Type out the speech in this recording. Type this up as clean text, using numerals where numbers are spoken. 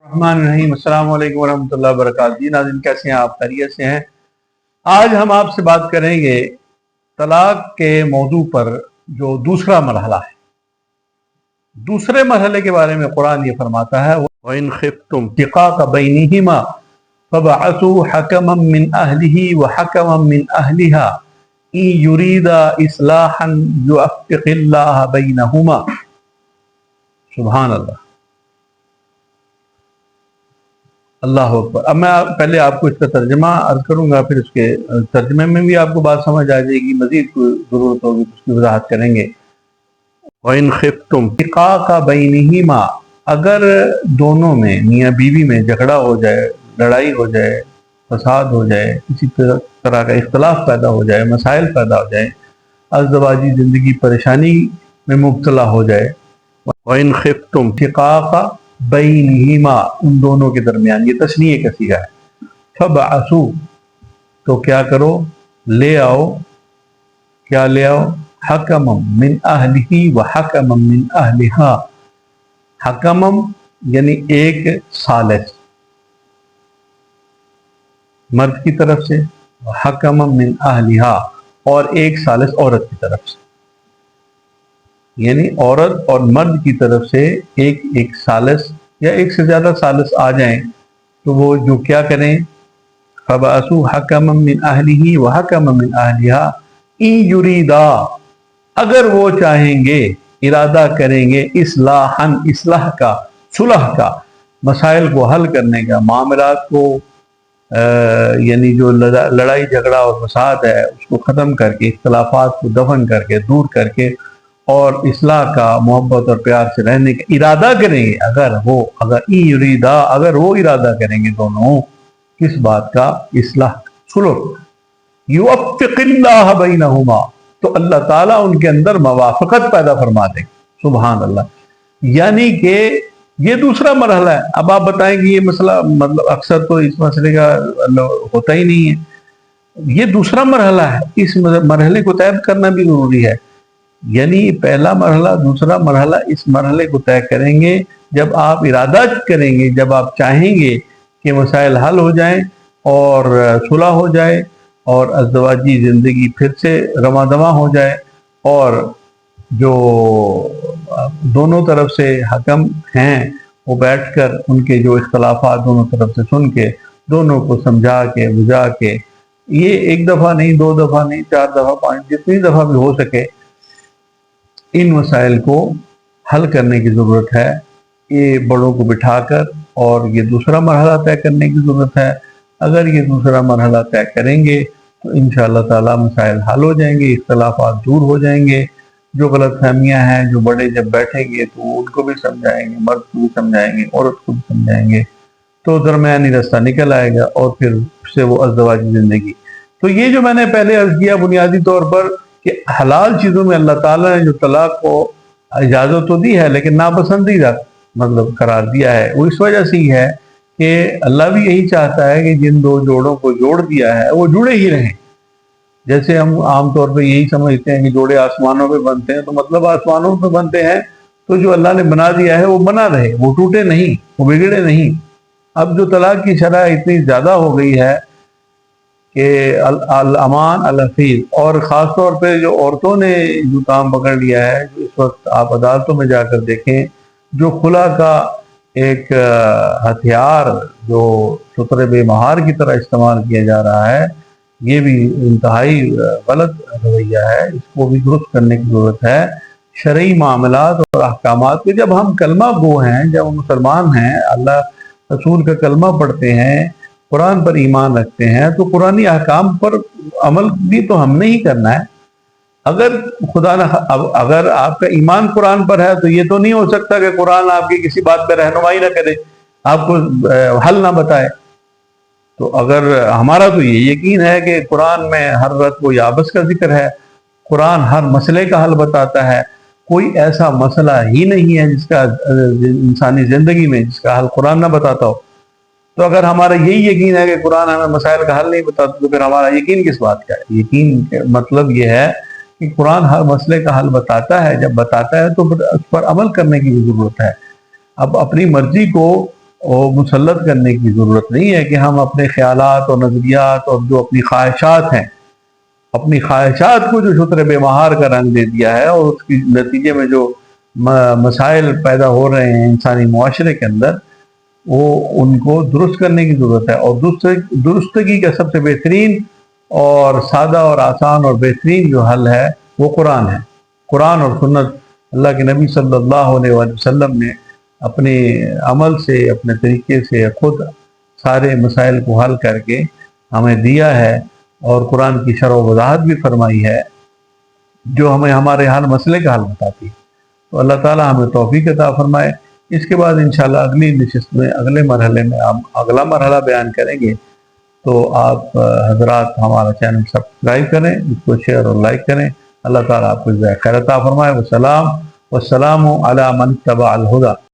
रहमान रहीम। अस्सलाम वालेकुम वरहमतुल्लाहि वबरकातुहू। जी नाज़रीन, कैसे हैं आप? खैरियत से हैं? आज हम आपसे बात करेंगे तलाक के मौजू पर, जो दूसरा मरहला है। दूसरे मरहले के बारे में कुरान ये फरमाता है, व इन खिफ्तुम शिकाक बैनिहिमा फबअसू हकमम मिन अहलिही व हकमम मिन अहलिहा इन युरीदा इस्लाहन युवफ़्फ़िक़िल्लाह बैनहुमा। सुभान अल्लाह, अल्लाह अकबर। अब मैं पहले आपको इसका तर्जमा अर्ज करूंगा, फिर उसके तर्जमे में भी आपको बात समझ आ जाएगी। मजीद कोई ज़रूरत होगी तो उसकी वजाहत करेंगे। वइन खिफ्तुम शिकाका बैनिहिमा, अगर दोनों में, मियाँ बीवी में झगड़ा हो जाए, लड़ाई हो जाए, फसाद हो जाए, किसी तरह का इख्तलाफ पैदा हो जाए, मसाइल पैदा हो जाए, अज़दवाजी ज़िंदगी परेशानी में मुब्तला हो जाए। वइन खिफ्तुम शिकाका बैनिहिमा, उन दोनों के दरमियान, ये तस्नीये का सीगा है। फबअसू, तो क्या करो, ले आओ, क्या ले आओ, हकमम मिन अहलिही व हकमम मिन अहलिहा। हकमम यानी एक सालिस मर्द की तरफ से, हकमम मिन अहलिहा, और एक सालिस औरत की तरफ से। यानी औरत और मर्द की तरफ से एक एक सालिस या एक से ज्यादा सालिस आ जाएं तो वो जो क्या करें, फबअसू हकमम मिन अहलिही व हकमम मिन अहलिहा इन युरीदा, अगर वो चाहेंगे, इरादा करेंगे, इस्लाहन, इस्लाह का, सुलह का, मसाइल को हल करने का, मामलात को यानी जो लड़ाई झगड़ा और फसाद है उसको ख़त्म करके, इख्तलाफात को दफन करके, दूर करके, और इस्लाह का, मोहब्बत और प्यार से रहने का इरादा करेंगे। अगर ई युरीदा, अगर वो इरादा करेंगे दोनों, किस बात का, इस्लाह, सुलह, युवफ़्फ़िक़िल्लाह बैनहुमा, तो अल्लाह ताला उनके अंदर मवाफ़क़त पैदा फरमा देंगे। सुभान अल्लाह। यानी कि ये दूसरा मरहला है। अब आप बताएं कि ये मसला, मतलब अक्सर तो इस मसले का होता ही नहीं है। ये दूसरा मरहला है, इस मरहले को तय करना भी जरूरी है। यानी पहला मरहला, दूसरा मरहला, इस मरहले को तय करेंगे जब आप इरादा करेंगे, जब आप चाहेंगे कि मसाइल हल हो जाएं और सुलह हो जाए और अज़दवाजी ज़िंदगी फिर से रवादवा हो जाए, और जो दोनों तरफ से हकम हैं वो बैठकर उनके जो इख्तलाफात दोनों तरफ से सुन के, दोनों को समझा के, बुझा के, ये एक दफ़ा नहीं, दो दफ़ा नहीं, चार दफ़ा, पाँच, जितनी दफ़ा भी हो सके, इन मसाइल को हल करने की ज़रूरत है। ये बड़ों को बिठाकर, और ये दूसरा मरहला तय करने की ज़रूरत है। अगर ये दूसरा मरहला तय करेंगे तो इंशाअल्लाह ताला मसाइल हल हो जाएंगे, इख्तलाफात दूर हो जाएंगे। जो गलत फहमियाँ हैं, जो बड़े जब बैठेंगे तो उनको भी समझाएंगे, मर्द को भी समझाएंगे, औरत को भी समझाएंगे, तो दरमियानी रास्ता निकल आएगा और फिर से वो अज़दवाजी ज़िंदगी। तो ये जो मैंने पहले अर्ज़ किया बुनियादी तौर पर कि हलाल चीज़ों में अल्लाह ताला ने जो तलाक को इजाज़त तो दी है, लेकिन नापसंदीदा मतलब करार दिया है, वो इस वजह से ही है कि अल्लाह भी यही चाहता है कि जिन दो जोड़ों को जोड़ दिया है वो जुड़े ही रहें। जैसे हम आमतौर पर यही समझते हैं कि जोड़े आसमानों पे बनते हैं, तो मतलब आसमानों पे बनते हैं तो जो अल्लाह ने बना दिया है वो बना रहे, वो टूटे नहीं, वो बिगड़े नहीं। अब जो तलाक की शरह इतनी ज़्यादा हो गई है कि अल-अमान अल-हफीज़, और ख़ास तौर पे जो औरतों ने जो काम पकड़ लिया है, जो इस वक्त आप अदालतों में जाकर देखें, जो खुला का एक हथियार जो शुतर बेमहार की तरह इस्तेमाल किया जा रहा है, ये भी इंतहाई गलत रवैया है। इसको भी दुरुस्त करने की ज़रूरत है। शरई मामलात और अहकामात में जब हम कलमा गो हैं, जब हम मुसलमान हैं, अल्लाह रसूल का कलमा पढ़ते हैं, कुरान पर ईमान रखते हैं, तो कुरानी अहकाम पर अमल भी तो हमने ही करना है। अगर खुदा न, अगर आपका ईमान कुरान पर है तो ये तो नहीं हो सकता कि कुरान आपकी किसी बात पर रहनुमाई ना करे, आपको हल ना बताए। तो अगर हमारा तो ये यकीन है कि कुरान में हर रत व याबस का जिक्र है, कुरान हर मसले का हल बताता है, कोई ऐसा मसला ही नहीं है जिसका इंसानी ज़िंदगी में जिसका हल कुरान ना बताता हो। तो अगर हमारा यही यकीन है कि कुरान हमें मसाइल का हल नहीं बताता, तो फिर हमारा यकीन किस बात का है? यकीन मतलब ये है कि कुरान हर मसले का हल बताता है। जब बताता है तो उस पर अमल करने की भी ज़रूरत है। अब अपनी मर्जी को اور مسلط کرنے کی ضرورت نہیں ہے کہ ہم اپنے خیالات اور نظریات اور جو اپنی خواہشات ہیں، اپنی خواہشات کو جو شتر بے مہار کا رنگ دے دیا ہے اور اس کی نتیجے میں جو مسائل پیدا ہو رہے ہیں انسانی معاشرے کے اندر، وہ ان کو درست کرنے کی ضرورت ہے۔ اور درستگی کا سب سے بہترین اور سادہ اور آسان اور بہترین جو حل ہے وہ قرآن ہے۔ قرآن اور سنت اللہ کے نبی صلی اللہ علیہ وآلہ وسلم نے اپنے عمل سے، اپنے طریقے سے خود سارے مسائل کو حل کر کے ہمیں دیا ہے، اور قرآن کی شرح و وضاحت بھی فرمائی ہے جو ہمیں ہمارے ہر مسئلے کا حل بتاتی ہے۔ تو اللہ تعالی ہمیں توفیق عطا فرمائے۔ اس کے بعد انشاءاللہ اگلی نشست میں اگلے مرحلے میں ہم اگلا مرحلہ بیان کریں گے۔ تو آپ حضرات ہمارا چینل سبسکرائب کریں، اس کو شیئر اور لائک کریں۔ اللہ تعالیٰ آپ کو جزائے خیر عطا فرمائے۔ والسلام علی من اتبع الہدی۔